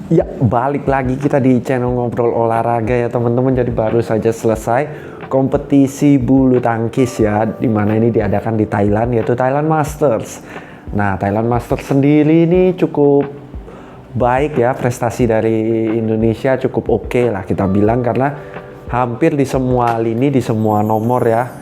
Ya, balik lagi kita di channel ngobrol olahraga ya teman-teman. Jadi baru saja selesai kompetisi bulu tangkis ya, dimana ini diadakan di Thailand, yaitu Thailand Masters. Nah, Thailand Masters sendiri ini cukup baik ya, prestasi dari Indonesia cukup oke lah kita bilang, karena hampir di semua lini, di semua nomor ya,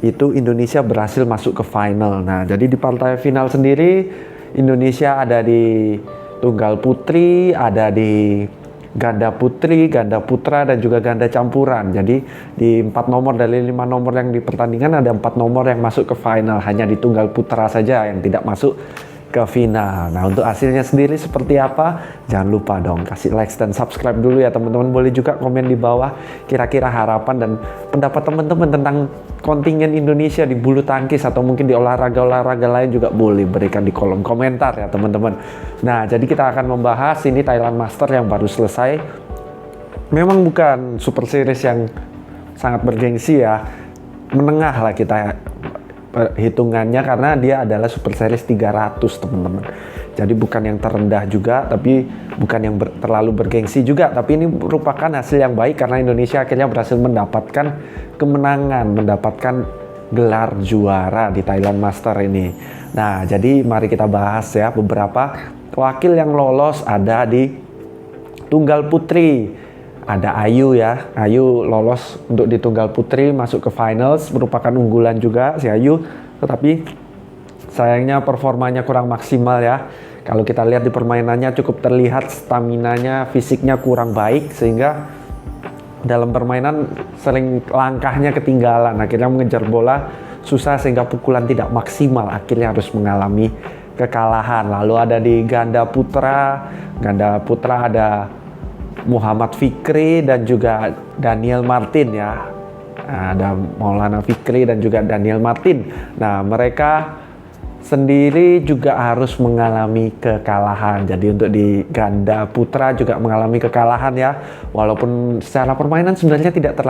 itu Indonesia berhasil masuk ke final. Nah, jadi di partai final sendiri Indonesia ada di tunggal putri, ada di ganda putri, ganda putra, dan juga ganda campuran. Jadi di 4 nomor dari 5 nomor yang di pertandingan ada 4 nomor yang masuk ke final. Hanya di tunggal putra saja yang tidak masuk ke final. Nah, untuk hasilnya sendiri seperti apa? Jangan lupa dong kasih like dan subscribe dulu ya teman-teman. Boleh juga komen di bawah kira-kira harapan dan pendapat teman-teman tentang kontingen Indonesia di bulu tangkis atau mungkin di olahraga-olahraga lain juga boleh berikan di kolom komentar ya teman-teman. Nah, jadi kita akan membahas ini Thailand Master yang baru selesai. Memang bukan super series yang sangat bergengsi ya, menengah lah kita hitungannya, karena dia adalah super series 300 teman-teman. Jadi bukan yang terendah juga, tapi bukan yang terlalu bergengsi juga, tapi ini merupakan hasil yang baik karena Indonesia akhirnya berhasil mendapatkan kemenangan, mendapatkan gelar juara di Thailand Master ini. Nah, jadi mari kita bahas ya beberapa wakil yang lolos. Ada di tunggal putri, ada Ayu ya. Ayu lolos untuk di tunggal putri, masuk ke finals, merupakan unggulan juga si Ayu, tetapi sayangnya performanya kurang maksimal ya. Kalau kita lihat di permainannya cukup terlihat staminanya, fisiknya kurang baik, sehingga dalam permainan sering langkahnya ketinggalan, akhirnya mengejar bola susah sehingga pukulan tidak maksimal, akhirnya harus mengalami kekalahan. Lalu ada di ganda putra ada Muhammad Fikri dan juga Daniel Martin ya. Nah, ada Maulana Fikri dan juga Daniel Martin. Nah, mereka sendiri juga harus mengalami kekalahan. Jadi untuk di ganda putra juga mengalami kekalahan ya. Walaupun secara permainan sebenarnya tidak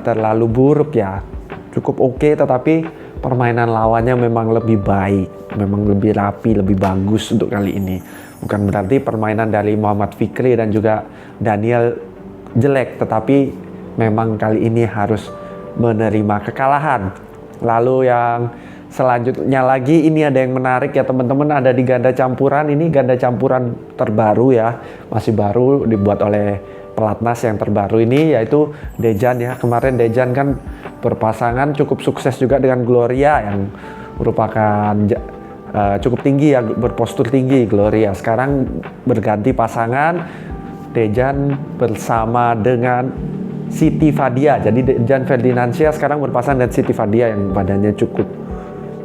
terlalu buruk ya. Cukup oke, tetapi permainan lawannya memang lebih baik, memang lebih rapi, lebih bagus untuk kali ini. Bukan berarti permainan dari Muhammad Fikri dan juga Daniel jelek, tetapi memang kali ini harus menerima kekalahan. Lalu yang selanjutnya lagi ini ada yang menarik ya teman-teman, ada di ganda campuran. Ini ganda campuran terbaru ya, masih baru dibuat oleh pelatnas yang terbaru ini, yaitu Dejan ya. Kemarin Dejan kan berpasangan cukup sukses juga dengan Gloria yang merupakan cukup tinggi ya, berpostur tinggi Gloria. Sekarang berganti pasangan, Dejan bersama dengan Siti Fadia. Jadi Dejan Ferdinansyah sekarang berpasangan dengan Siti Fadia yang badannya cukup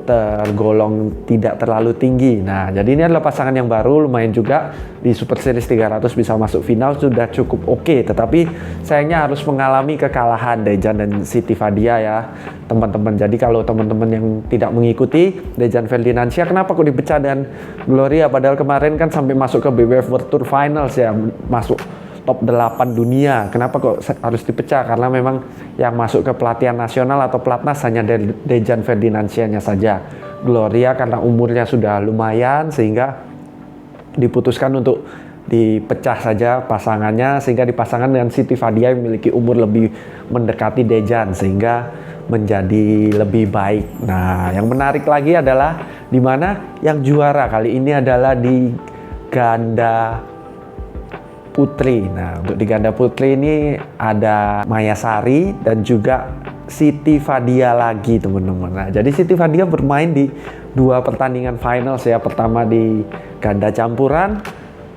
tergolong tidak terlalu tinggi. Nah, jadi ini adalah pasangan yang baru, lumayan juga di Super Series 300 bisa masuk final, sudah cukup oke. Tetapi sayangnya harus mengalami kekalahan Dejan dan Siti Fadia ya teman-teman. Jadi kalau teman-teman yang tidak mengikuti, Dejan Ferdinansyah kenapa kok dipecah dan Gloria, padahal kemarin kan sampai masuk ke BWF World Tour Finals ya, masuk top 8 dunia. Kenapa kok harus dipecah? Karena memang yang masuk ke pelatihan nasional atau pelatnas hanya Dejan Ferdinansyahnya saja. Gloria karena umurnya sudah lumayan sehingga diputuskan untuk dipecah saja pasangannya, sehingga dipasangkan dengan Siti Fadia yang memiliki umur lebih mendekati Dejan sehingga menjadi lebih baik. Nah, yang menarik lagi adalah di mana yang juara kali ini adalah di ganda putri. Nah, untuk di ganda putri ini ada Maya Sari dan juga Siti Fadia lagi teman-teman. Nah, jadi Siti Fadia bermain di 2 pertandingan finals ya. Pertama di ganda campuran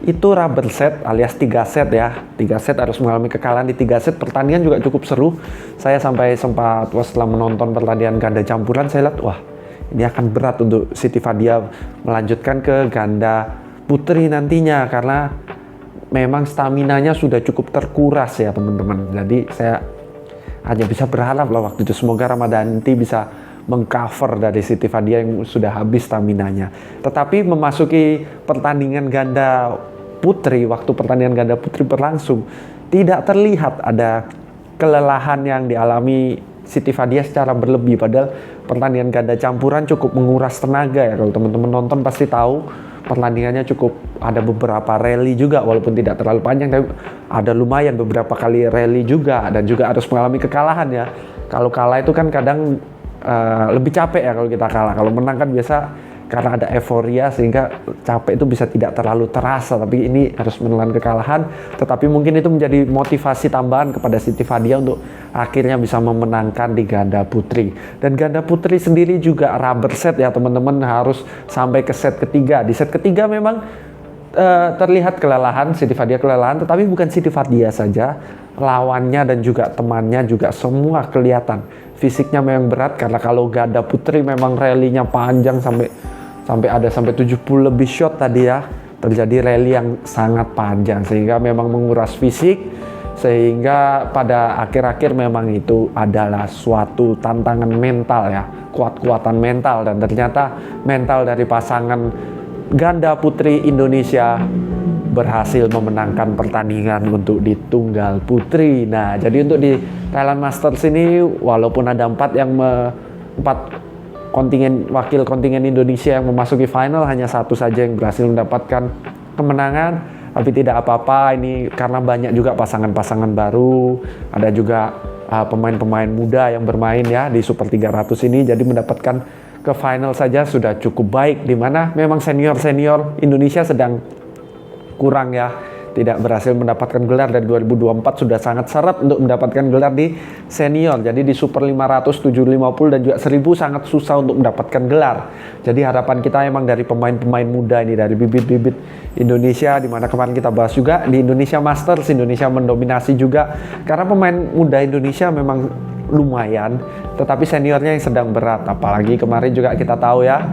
itu rubber set alias 3 set ya. 3 set harus mengalami kekalahan di 3 set. Pertandingan juga cukup seru. Saya sampai sempat setelah menonton pertandingan ganda campuran, saya lihat wah, ini akan berat untuk Siti Fadia melanjutkan ke ganda putri nantinya, karena memang staminanya sudah cukup terkuras ya teman-teman. Jadi saya hanya bisa berharap lah waktu itu semoga Ramadhanti bisa mengcover dari Siti Fadia yang sudah habis staminanya. Tetapi memasuki pertandingan ganda putri, waktu pertandingan ganda putri berlangsung, tidak terlihat ada kelelahan yang dialami Siti Fadia secara berlebih. Padahal pertandingan ganda campuran cukup menguras tenaga ya. Kalau teman-teman nonton pasti tahu pertandingannya cukup ada beberapa rally juga, walaupun tidak terlalu panjang, tapi ada lumayan beberapa kali rally juga, dan juga harus mengalami kekalahan ya. Kalau kalah itu kan kadang lebih capek ya kalau kita kalah. Kalau menang kan biasa karena ada euforia sehingga capek itu bisa tidak terlalu terasa, tapi ini harus menelan kekalahan. Tetapi mungkin itu menjadi motivasi tambahan kepada Siti Fadia untuk akhirnya bisa memenangkan di ganda putri. Dan ganda putri sendiri juga rubber set ya teman-teman, harus sampai ke set ketiga. Di set ketiga memang terlihat kelelahan, Siti Fadia kelelahan, tetapi bukan Siti Fadia saja, lawannya dan juga temannya juga semua kelihatan fisiknya memang berat, karena kalau ganda putri memang rally-nya panjang sampai ada 70 lebih shot tadi ya, terjadi rally yang sangat panjang sehingga memang menguras fisik, sehingga pada akhir-akhir memang itu adalah suatu tantangan mental ya, kuat-kuatan mental. Dan ternyata mental dari pasangan ganda putri Indonesia berhasil memenangkan pertandingan untuk di tunggal putri. Nah, jadi untuk di Thailand Masters ini walaupun ada empat wakil kontingen Indonesia yang memasuki final, hanya satu saja yang berhasil mendapatkan kemenangan. Tapi tidak apa-apa, ini karena banyak juga pasangan-pasangan baru, ada juga pemain-pemain muda yang bermain ya di Super 300 ini, jadi mendapatkan ke final saja sudah cukup baik, dimana memang senior-senior Indonesia sedang kurang ya, tidak berhasil mendapatkan gelar. Dari 2024 sudah sangat seret untuk mendapatkan gelar di senior. Jadi di Super 500, 750 dan juga 1000 sangat susah untuk mendapatkan gelar. Jadi harapan kita emang dari pemain-pemain muda ini, dari bibit-bibit Indonesia, dimana kemarin kita bahas juga di Indonesia Masters, Indonesia mendominasi juga karena pemain muda Indonesia memang lumayan, tetapi seniornya yang sedang berat. Apalagi kemarin juga kita tahu ya,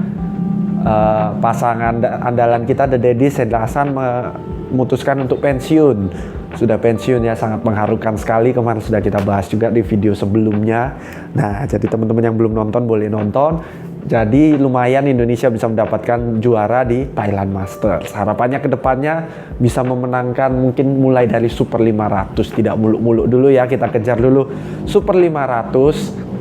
pasangan andalan kita The Daddy Sendra Hasan memutuskan untuk pensiun. Sudah pensiun ya, sangat mengharukan sekali. Kemarin sudah kita bahas juga di video sebelumnya. Nah, jadi teman-teman yang belum nonton boleh nonton. Jadi lumayan Indonesia bisa mendapatkan juara di Thailand Masters. Harapannya ke depannya bisa memenangkan mungkin mulai dari Super 500. Tidak muluk-muluk dulu ya, kita kejar dulu Super 500.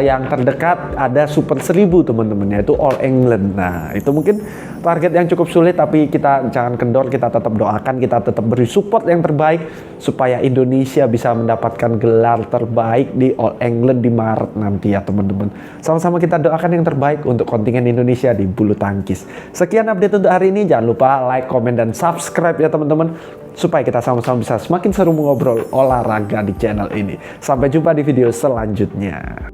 Yang terdekat ada Super 1000 teman-teman, yaitu All England. Nah, itu mungkin target yang cukup sulit, tapi kita jangan kendor, kita tetap doakan, kita tetap beri support yang terbaik supaya Indonesia bisa mendapatkan gelar terbaik di All England di Maret nanti ya teman-teman. Sama-sama kita doakan yang terbaik untuk kontingen Indonesia di bulu tangkis. Sekian update untuk hari ini, jangan lupa like, komen, dan subscribe ya teman-teman, supaya kita sama-sama bisa semakin seru mengobrol olahraga di channel ini. Sampai jumpa di video selanjutnya.